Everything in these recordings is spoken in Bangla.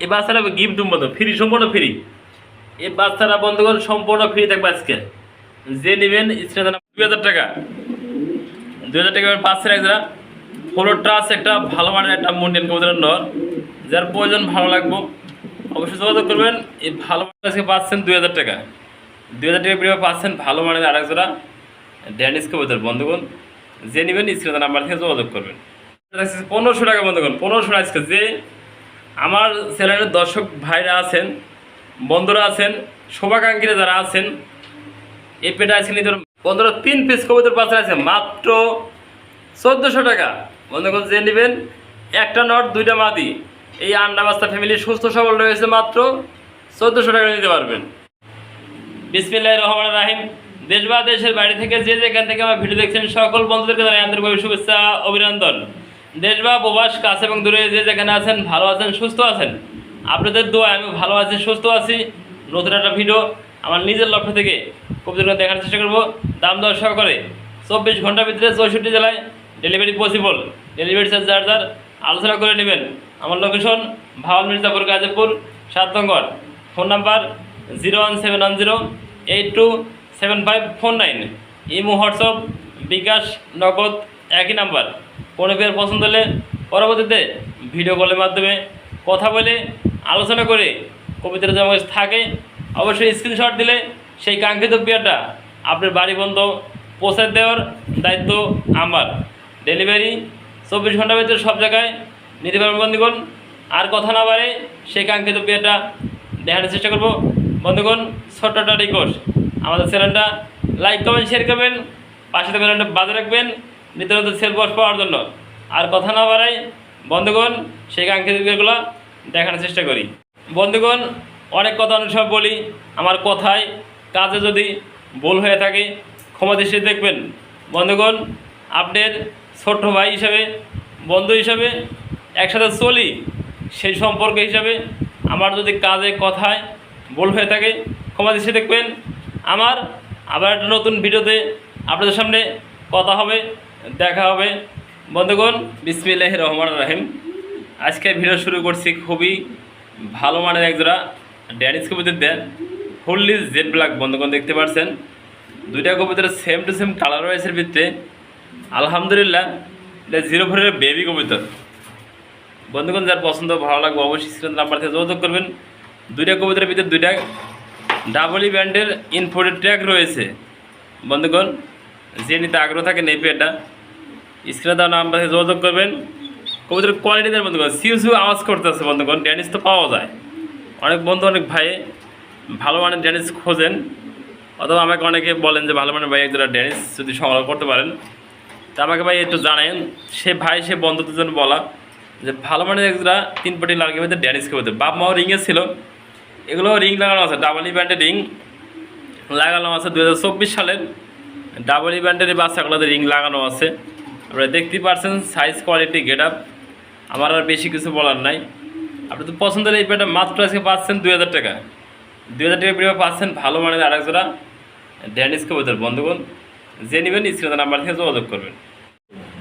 এই বাচ্চারা গিফট দেবো তো ফ্রি, সম্পূর্ণ ফ্রি। এই বাচ্চারা বন্ধুগণ সম্পূর্ণ ফ্রি থাকবে আজকে। যে নেবেন স্ক্রিনে 2000 টাকা, 2000 টাকা পাচ্ছেন এক যারা ফ্লোরটা আছে একটা ভালো মানের একটা মুন্ডিয়ান কবুতরের নর, যার প্রয়োজন ভালো লাগবো অবশ্যই যোগাযোগ করবেন। এই ভালো মানের আজকে পাচ্ছেন 2000 টাকা, 2000 টাকা বিনিময়ে পাচ্ছেন ভালো মানের আরেক জোড়া ড্যানিশ কবুতর। বন্ধুগণ যে নেবেন স্ক্রিনে নাম্বার থেকে যোগাযোগ করবেন। 1500 টাকা বন্ধুগণ, 1500 আজকে। যে আমার চ্যানেলের দর্শক ভাইরা আছেন, বন্ধুরা আছেন, শুভাকাঙ্ক্ষীরা যারা আছেন, এই পেটা আজকে নিতে বন্ধুরা 3 পিস কবুতর পাশে আছে মাত্র 1400 টাকা। বন্ধুগণ যে নেবেন একটা নট 2টা মাদি, এই আন্ডাবাস্তা ফ্যামিলি সুস্থ সবল রয়েছে, মাত্র 1400 টাকা নিতে পারবেন। বিসমিল্লাহির রহমানির রহিম। দেশ বা দেশের বাইরে থেকে যে যেখান থেকে আমার ভিডিও দেখছেন সকল বন্ধুদেরকে জানাই আন্তরিকভাবে শুভেচ্ছা অভিনন্দন। দেশ বা প্রবাস কাছে এবং দূরে যে যেখানে আছেন, ভালো আছেন, সুস্থ আছেন, আপনাদের দোয়ায় আমি ভালো আছি, সুস্থ আছি। নতুন একটা ভিডিও আমার নিজের লক্ষ্য থেকে কবুতরগুলো দেখার চেষ্টা করবো দাম দর সহকারে। 24 ঘন্টার ভিতরে 64 জেলায় ডেলিভারি পসিবল। ডেলিভারি চার্জ যার যার আলোচনা করে নেবেন। আমার লোকেশন ভাওয়াল মির্জাপুর, গাজীপুর 7 নং ward. Phone number 01710827549। Imo, WhatsApp, bKash, Nagad একই নাম্বার। কোনো পেয়ার পছন্দ হলে পরবর্তীতে ভিডিও কলের মাধ্যমে কথা বলে আলোচনা করে কবিতার যেমন থাকে অবশ্যই স্ক্রিনশট দিলে সেই কাঙ্ক্ষিত পেয়ারটা আপনার বাড়ি বন্ধ পৌঁছে দেওয়ার দায়িত্ব আমার। ডেলিভারি 24 ঘন্টার ভিতরে সব জায়গায় নিতে পারবেন বন্ধুগণ। আর কথা না বাড়ে সেই কাঙ্ক্ষিত পেয়ারটা দেখানোর চেষ্টা করব। বন্ধুগণ ছোট্ট একটা রিকোয়েস্ট, আমাদের চ্যানেলটা লাইক কমেন্ট শেয়ার করবেন, পাশে বেলটা বাজে রাখবেন নিত্য নতুন সেল বস পাওয়ার জন্য। আর কথা না বাড়াই বন্ধুগণ সেই কাঙ্ক্ষিত পেয়ারগুলো দেখানোর চেষ্টা করি। বন্ধুগণ অনেক কথা অনেক সময় বলি, আমার কথায় কাজে যদি ভুল হয়ে থাকে ক্ষমা দৃষ্টিতে দেখবেন। বন্ধুগণ আপনার ছোট্ট ভাই হিসাবে, বন্ধু হিসাবে একসাথে চলি, সেই সম্পর্ক হিসাবে আমার যদি কাজে কথায় ভুল হয়ে থাকে ক্ষমা দৃষ্টিতে দেখবেন। আমার আবার একটা নতুন ভিডিওতে আপনাদের সামনে কথা হবে, দেখা হবে। বন্ধুগণ বিসমিল্লাহির রহমানির রহিম। আজকে ভিডিও শুরু করছি খুবই ভালো মানের একজোড়া ড্যানিশ কবুতর দেন, ফুললি জেড ব্ল্যাক। বন্ধুগণ দেখতে পাচ্ছেন 2টা কবুতরের সেম টু সেম কালার রয়েছে ভিতরে। আলহামদুলিল্লাহ এটা 04-এর বেবি কবুতর। বন্ধুগণ যার পছন্দ ভালো লাগবে অবশ্যই স্ক্রিন নাম্বার থেকে যোগাযোগ করবেন। 2টা কবুতরের ভিতরে 2টা ডাবল ব্যান্ডের ইনফোর্টেড ট্র্যাক রয়েছে। বন্ধুগণ যে নিতে আগ্রহ থাকেন এই পেয়ারটা স্ক্রিনে দেওয়া নাম্বার থেকে যোগাযোগ করবেন। কবুতরের কোয়ালিটিদের বন্ধুগণ সিউ সিউ আওয়াজ করতেছে। বন্ধুগণ ড্যানিশ তো পাওয়া যায়, অনেক বন্ধু অনেক ভাই ভালো মানের ড্যানিশ খোঁজেন, অথবা আমাকে অনেকে বলেন যে ভালো মানের ভাই একজোড়া ড্যানিশ যদি সংগ্রহ করতে পারেন, তা আমাকে ভাই একটু জানেন। সে ভাই সে বন্ধুদের জন্য বলা যে ভালো মানের একজোড়া 3 পাটি লালকে ভিতরে ড্যানিশ কবুতর। বাপ মাও রিংয়ে ছিল, এগুলো রিং লাগানো আছে, ডাবল ব্যান্ডের রিং লাগানো আছে। 2024 সালের ডাবল ব্যান্ডের বাচ্চাগুলোতে রিং লাগানো আছে। আপনারা দেখতেই পাচ্ছেন সাইজ, কোয়ালিটি, গেট আপ, আমার আর বেশি কিছু বলার নাই। আপনি তো পছন্দের এই পেয়ারটা মাত্র আজকে পাচ্ছেন 2000 টাকা, 2000 টাকা বিনিময়ে পাচ্ছেন ভালো মানের আরেক জোড়া ড্যানিশ কবুতর। বন্ধুগণ যে নেবেন স্ক্রিনে নাম্বার থেকে যোগাযোগ করবেন।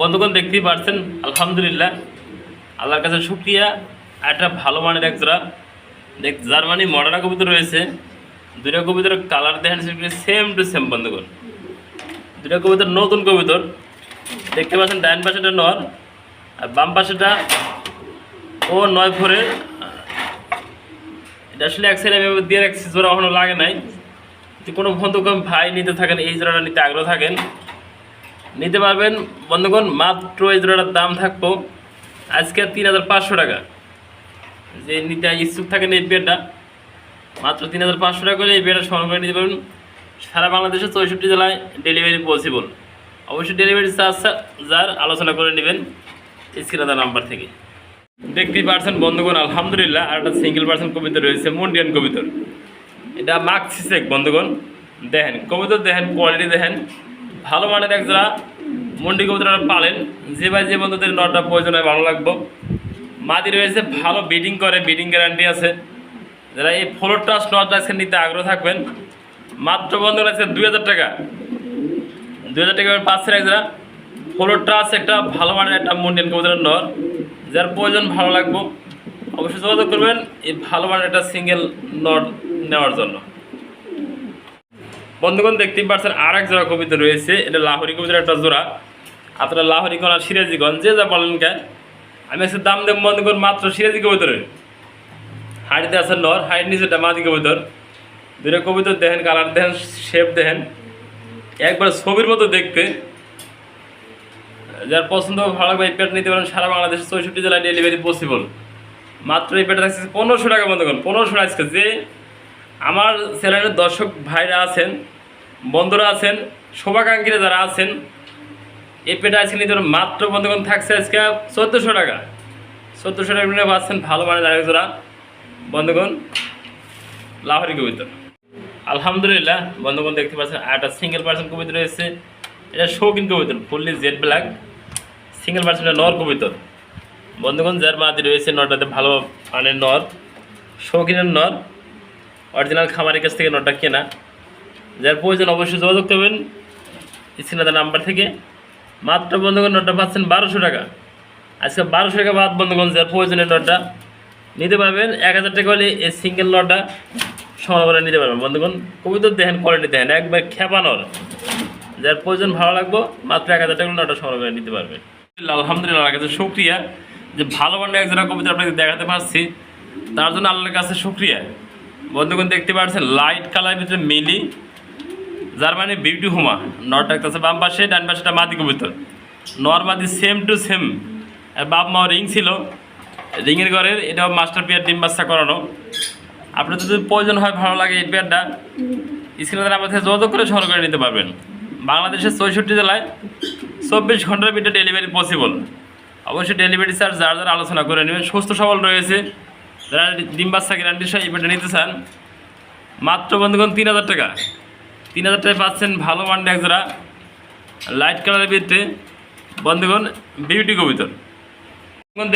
বন্ধুগণ দেখতেই পাচ্ছেন আলহামদুলিল্লাহ আল্লাহর কাছে শুকরিয়া, একটা ভালো মানের এক জোড়া জার্মানি মডার্না কবুতর রয়েছে। 2টা কবুতরের কালার দেখেন সেম টু সেম। বন্ধুগণ 2টা কবুতর নতুন কবুতর দেখতে পাচ্ছেন। ডান পাশেটা নর আর বাম পাশেটা ও 9-4-এর। এটা আসলে এক সাইডে আমি দিয়ে রাখছি, জোড়া এখনো লাগে নাই। যদি কোনো বন্ধু ভাই নিতে থাকেন, এই জোড়াটা নিতে আগ্রহ থাকেন নিতে পারবেন। বন্ধুগণ মাত্র এই জোড়াটার দাম থাকবো আজকে 3500 টাকা। যে নিতে ইচ্ছুক থাকেন এই পেয়ারটা মাত্র 3500 টাকা করে এই পেয়ারটা সংগ্রহ করে নিতে পারবেন। সারা বাংলাদেশে 64 জেলায় ডেলিভারি পসিবল। অবশ্যই ডেলিভারি চার্জ যার আলোচনা করে নেবেন স্ক্রিনে দেওয়া নাম্বার থেকে। দেখতেই পারছেন বন্ধুগণ আলহামদুলিল্লাহ আর একটা সিঙ্গেল পার্সেন্ট কবিতর রয়েছে, মুন্ডিয়ান কবিতর। এটা মাক্সিসেক। বন্ধুগণ দেখেন কবিতর, দেখেন কোয়ালিটি, দেখেন ভালো মানের এক যারা মন্ডি কবুতর পালেন, যে ভাই যে বন্ধুদের নটা প্রয়োজন হয় ভালো লাগবো। মাদি রয়েছে, ভালো বিডিং করে, বিডিং গ্যারান্টি আছে। যারা এই ফ্লোর টাচ নট আজকে নিতে আগ্রহ থাকবেন মাত্র বন্ধুরা আছে 2000 টাকা, 2000 টাকা পাচ্ছেন এক যারা ফ্লোর টাচ একটা ভালো মানের একটা মন্ডিয়ান কবুতরের নর, যার প্রয়োজন ভালো লাগবো অবশ্যই যোগাযোগ করবেন এই ভালো মানের একটা সিঙ্গেল নট নেওয়ার জন্য। বন্ধুগণ দেখতেই পাচ্ছেন আর এক জোড়া কবিতা রয়েছে, এটা লাহোরি কবিতার একটা জোড়া। আপনারা লাহোরি কোন আর সিরাজিগণ যে যা বলেন কে, আমি আজকে দাম দেব বন্ধুগণ মাত্র সিরাজি কবিতরের। হাড়িতে আছে নর, হাড়ির নিচেটা মাদি কবিতর। দুইটা কবিতর দেখেন, কালার দেখেন, শেপ দেখেন, একবার ছবির মতো দেখতে। যার পছন্দ ভালো লাগবে এই পেট নিতে পারেন। সারা বাংলাদেশে 64 জেলায় ডেলিভারি পসিবল। মাত্র এই পেটে থাকছে 1500 টাকা বন্ধুগণ, 1500 আজকে। যে আমার চ্যানেলের দর্শক ভাইরা আছেন, বন্ধুরা আছেন, শুভাকাঙ্ক্ষীরা যারা আছেন, এই পেটে আজকে নিতে পারেন মাত্র বন্ধুগণ থাকছে আজকে 1400 টাকা। 1400 টাকা নিয়ে পাচ্ছেন ভালো মানের আরেক জোড়া বন্ধুগণ লাহোরি কবিতর। আলহামদুলিল্লাহ বন্ধুগণ দেখতে পাচ্ছেন আর একটা সিঙ্গেল পার্সেন্ট কবিতর রয়েছে, এটা শৌখিন কবিতর, fully jet black single percent নর কবিতর। বন্ধুগণ যার মাদি রয়েছে নরটাতে ভালো মানের নর, শৌখিনের নর, অরিজিনাল খামারের কাছ থেকে নরটা কেনা। যার প্রয়োজন অবশ্যই যোগাযোগ করবেন স্ক্রিনে নাম্বার থেকে। মাত্র বন্ধুগণ নরটা পাচ্ছেন 1200 টাকা আজকে। 1200 টাকা বাদ বন্ধুগণ যার প্রয়োজনের নরটা নিতে পারবেন। 1000 টাকা হলে এই সিঙ্গেল নরটা সংগ্রহ করে নিতে পারবেন। বন্ধুগণ কবিতর দেখেন, কোয়ালিটি দেখেন, একবার খেপা নর। যার প্রয়োজন ভালো লাগবে মাত্র 1000 টাকা নরটা সংগ্রহ করে নিতে পারবেন। আলহামদুলিল্লাহ আল্লাহর কাছে শুকরিয়া যে ভালো মানের একজোড়া কবিতা আপনাকে দেখাতে পারছি, তার জন্য আল্লাহর কাছে শুকরিয়া। বন্ধুগণ দেখতে পাচ্ছেন লাইট কালারের ভিতরে মিলি, যার মানে বিউটি হুমা। নরটা আছে বাম পাশে, ডান পাশেটা মাদি কবিতর। নর মাদি সেম টু সেম। বাপ মা রিং ছিল, রিংয়ের ঘরের, এটাও মাস্টার পেয়ার ডিম বাচ্চা করানো। আপনার যদি প্রয়োজন হয়, ভালো লাগে এই পেয়ারটা, স্ক্রিনে আমার থেকে যোগাযোগ করে সংগ্রহ করে নিতে পারবেন। বাংলাদেশের 64 জেলায় 24 ঘন্টার ভিতরে ডেলিভারি পসিবল। অবশ্যই ডেলিভারি চার্জ যার যারা আলোচনা করে নেবেন। সুস্থ সবল রয়েছে, যারা ডিম বাচ্চা গ্যারান্টির সহ এই পেয়ারটা নিতে চান মাত্র বন্ধুগণ 3000 টাকা। 3000 টাকায় পাচ্ছেন ভালো মানের একজোড়া লাইট কালারের ভিতরে বন্ধুগণ বিউটি কবিতর।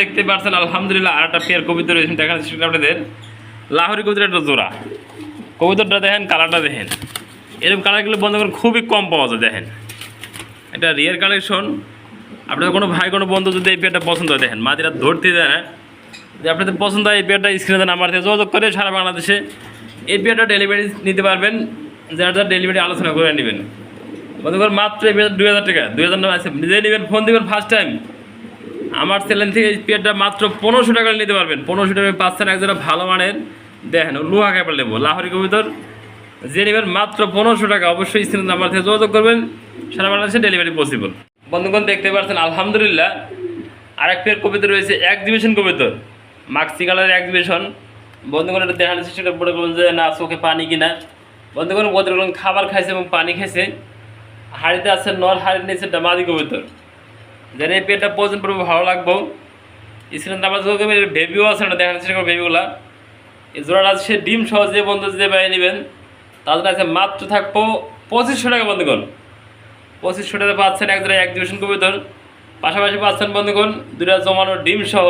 দেখতে পাচ্ছেন আলহামদুলিল্লাহ আর একটা পেয়ার কবিতর রয়েছে, দেখার চেষ্টা আপনাদের লাহোরি কবিতর একটা জোড়া। কবিতরটা দেখেন, কালারটা দেখেন, এরকম কালারগুলো বন্ধুগণ খুবই কম পাওয়া যায়। দেখেন এটা রিয়ার কালেকশন। আপনাদের কোনো ভাই কোনো বন্ধু যদি এই পেয়ারটা পছন্দ হয়, দেখেন মাদিরা ধরতে দেয় না, যে আপনাদের পছন্দ হয় এই পেয়ারটা স্ক্রিনে নাম্বার থেকে যোগাযোগ করে সারা বাংলাদেশে এই পেয়ারটা ডেলিভারি নিতে পারবেন। যারা যারা ডেলিভারি আলোচনা করে নেবেন বন্ধুগণ মাত্র এই পেয়ার 2000 টাকা। 2000 টাকা আছে, নিজে নেবেন, ফোন দেবেন ফার্স্ট টাইম। আমার চ্যানেল থেকে এই পেয়ারটা মাত্র 1500 টাকা নিতে পারবেন। 1500 টাকায় পাচ্ছেন একজোড়া ভালো মানের দেখেন লোহা ক্যাপার নেবো লাহোরি কবিতর। যে নেবেন মাত্র 1500 টাকা। অবশ্যই স্ক্রিনের নাম্বার থেকে যোগাযোগ করবেন, সারা বাংলাদেশে ডেলিভারি পসিবল। বন্ধুগণ দেখতে পাচ্ছেন আলহামদুলিল্লাহ আরেক পেয়ার কবিতর রয়েছে, এক্সিবিশন কবিতর, মাক্সি কালারের এক্সিবিশন। বন্ধুগণ এটা দেখানোর চেষ্টা করে বলবেন যে না চোখে পানি কিনা। বন্ধুগণ কতগুলো খাবার খাইছে এবং পানি খাইছে। হাড়িতে আছে নর, হাড়ির নিচে মাদি কবিতর। যারা এই পেয়ারটা প্রয়োজন পড়বে, ভালো লাগবো স্ক্রিনের নাম্বার যোগাযোগ করবেন। বেবিও আছে না, দেখানোর চেষ্টা করবো বেবিগুলা। এই জোড়াটা আছে সে ডিম সহ যে বন্ধু যে বাইরে নেবেন তাদের আছে মাত্র থাকবো 2500 টাকা। বন্ধুগণ 2500 টাকা পাচ্ছেন একজোড়া এক্সিবিশন কবিতর। পাশাপাশি পাচ্ছেন বন্ধুগণ দুটা জমানো ডিম সহ।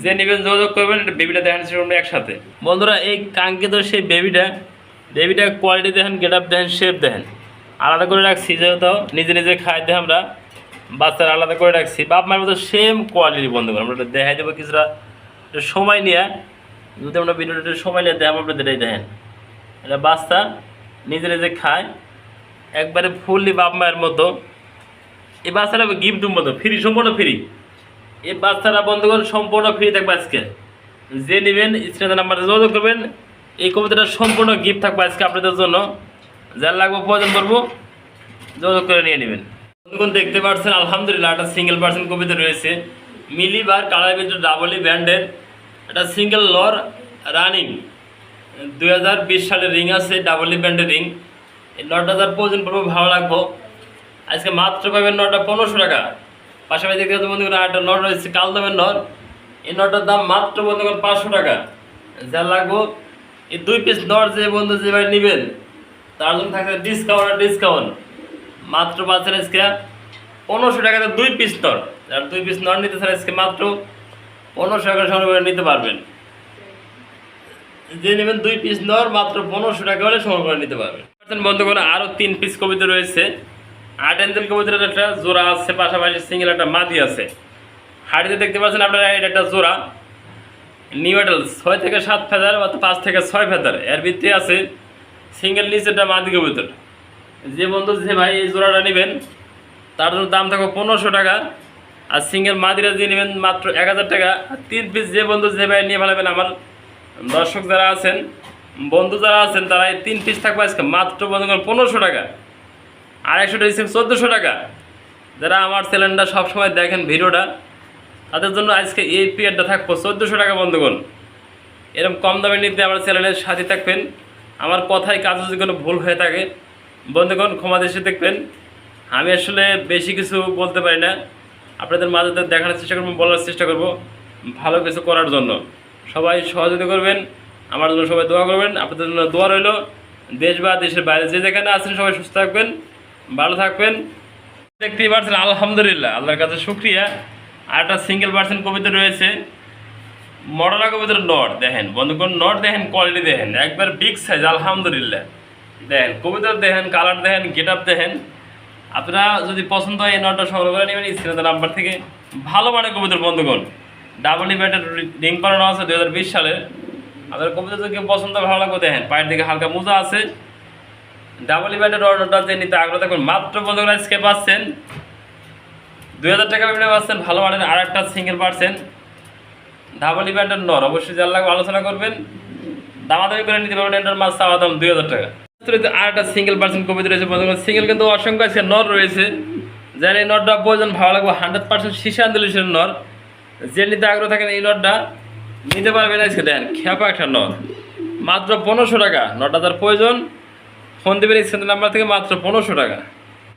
যে নেবেন যোগাযোগ করবেন। এটা বেবিটা দেখানোর চেষ্টা করবেন একসাথে। বন্ধুরা এই কাঙ্ক্ষিত সেই বেবিটা কোয়ালিটি দেখেন, গেট আপ দেখেন, শেপ দেখেন, আলাদা করে রাখছি। যেহেতু নিজে নিজে খাই দেয় আমরা, বাচ্চারা আলাদা করে রাখছি। বাপ মায়ের মতো সেম কোয়ালিটি। বন্ধুগণ আমরা এটা দেখাই দেবো কিছুটা সময় নিয়ে, যদি আমরা ভিডিওটা সময় নিয়ে দেখাবো আপনাদের। এই দেখেন এটা বাচ্চা নিজে নিজে খায়, একবারে ফুললি বাপ মায়ের মতো। এই বাচ্চারা গিফটের মতো ফ্রি, সম্পূর্ণ ফ্রি। এই বাচ্চারা বন্ধুগণ সম্পূর্ণ ফ্রি থাকবে আজকে। যে নেবেন স্ক্রিনের নাম্বারে যোগাযোগ করবেন। এই কবিতাটা সম্পূর্ণ গিফট থাকবে আজকে আপনাদের জন্য। যার লাগবে প্রয়োজন করবো যোগাযোগ করে নিয়ে নেবেন। বন্ধুগণ দেখতে পাচ্ছেন আলহামদুলিল্লাহ একটা সিঙ্গেল পার্সেন্ট কবিতা রয়েছে, মিলিবার কালারের ভিতরে ডাবলি ব্যান্ডের একটা সিঙ্গেল লর রানিং। 2020 সালের রিং আছে, ডাবলি ব্যান্ডের রিং। এই নটা যার প্রয়োজন পড়বে, ভালো লাগবো আজকে মাত্র পাবেন নটা 1500 টাকা। পাশাপাশি দেখতে পাচ্ছেন বন্ধুগণ আর একটা নট রয়েছে কালদমের নট। এই নটার দাম মাত্র বন্ধুগণ 500 টাকা। যা লাগবো এই 2 পিস নট যে বন্ধু যে ভাই নেবেন তার জন্য থাকবে ডিসকাউন্ট। মাত্র পাচ্ছেন আজকে 1500 টাকাতে 2 পিস নট। আর 2 পিস নট নিতে চান আজকে মাত্র 1500 টাকা সংগ্রহ করে নিতে পারবেন। যে নেবেন 2 পিস নট মাত্র 1500 টাকা হলে সংগ্রহ করে নিতে পারবেন। বন্ধুগণ আরও 3 পিস কবিতা রয়েছে। 8 এঞ্জেল কবিতার একটা জোড়া আছে, পাশাপাশি সিঙ্গেল একটা মাদি আছে। হাড়িতে দেখতে পাচ্ছেন আপনারা এটা একটা জোড়া। নিউ এডাল 6 থেকে 7 ফেদার অথবা 5 থেকে 6 ফেদার, এর ভিতরে আছে সিঙ্গেল নিচেরটা মাদি কবুতর। যে বন্ধু যে ভাই এই জোড়াটা নেবেন তার জন্য দাম থাকবে 1500 টাকা, আর সিঙ্গেল মাদিরা দিয়ে নেবেন মাত্র 1000 টাকা। আর 3 পিস যে বন্ধু যে ভাই নিয়ে ফেলাবেন, আমার দর্শক যারা আছেন, বন্ধু যারা আছেন, তারা এই 3 পিস থাকবে আজকে মাত্র বন্ধুগণ 1500 টাকা, আর 100টা রিসিভ 1400 টাকা। যারা আমার চ্যানেলটা সবসময় দেখেন ভিডিওটা, তাদের জন্য আজকে এই পিরিয়ডটা থাকবো 1400 টাকা বন্ধুগণ। এরকম কম দামে নিতে আমার চ্যানেলের সাথে থাকবেন। আমার কথায় কাজ যদি কোনো ভুল হয়ে থাকে বন্ধুগণ ক্ষমা দেশে দেখবেন। আমি আসলে বেশি কিছু বলতে পারি না, আপনাদের মাঝে দেখানোর চেষ্টা করবো, বলার চেষ্টা করব ভালো কিছু করার জন্য। সবাই সহযোগিতা করবেন, আমার জন্য সবাই দোয়া করবেন। আপনাদের জন্য দোয়া রইল। দেশ বা দেশের বাইরে যে যেখানে আছেন সবাই সুস্থ থাকবেন, ভালো থাকবেন। দেখতেই পাচ্ছেন আলহামদুলিল্লাহ, আল্লাহর কাছে শুক্রিয়া। আর একটা সিঙ্গেল পার্সেন্ট কবিতা রয়েছে, মডার্না কবিতার নট দেখেন বন্ধুগণ, নট দেখেন, কোয়ালিটি দেখেন, একবার বিগ সাইজ আলহামদুলিল্লাহ। দেখেন কবিতার দেখেন, কালার দেখেন, গেট আপ দেখেন। আপনারা যদি পছন্দ হয় এই নটটা সংগ্রহ করে নেবেন স্ক্রিনের নাম্বার থেকে। ভালো মানের কবিতার বন্ধুগণ, ডাবল ইভেন্টের রিং করানো আছে 2020 সালে। আপনার কবিতা যদি কেউ পছন্দ ভালো লাগবে দেখেন, পায়ের দিকে হালকা মোজা আছে। ডাবল ইভেন্টের অর্ডারটা যে নিতে আগ্রহ থাকবেন মাত্র বন্ধুগণ আজকে পাচ্ছেন 2000 টাকা পেমেন্টে পাচ্ছেন ভালো মানের আর একটা সিঙ্গেল পার্সেন্ট ডাবল ইভেন্টের নর। অবশ্যই যার লাগবে আলোচনা করবেন, দামাদামি করে নিতে পারবেন। এটার মাছ চাওয়া দাম 2000 টাকা। আর একটা সিঙ্গেল পার্সেন্ট কবিতা রয়েছে বন্ধুগণ, সিঙ্গেল কিন্তু অসংখ্য আজকে নর রয়েছে। যার এই নটটা প্রয়োজন ভালো লাগবে 100% শীর্ষ আন্দোলনের নর। যে নিতে আগ্রহ থাকেন এই নটটা নিতে পারবেন। আজকে দেন খেপা একটা নর মাত্র 1500 টাকা। নটটা তার প্রয়োজন ফোন দেবেন স্ক্রিনের নাম্বার থেকে মাত্র 1500 টাকা।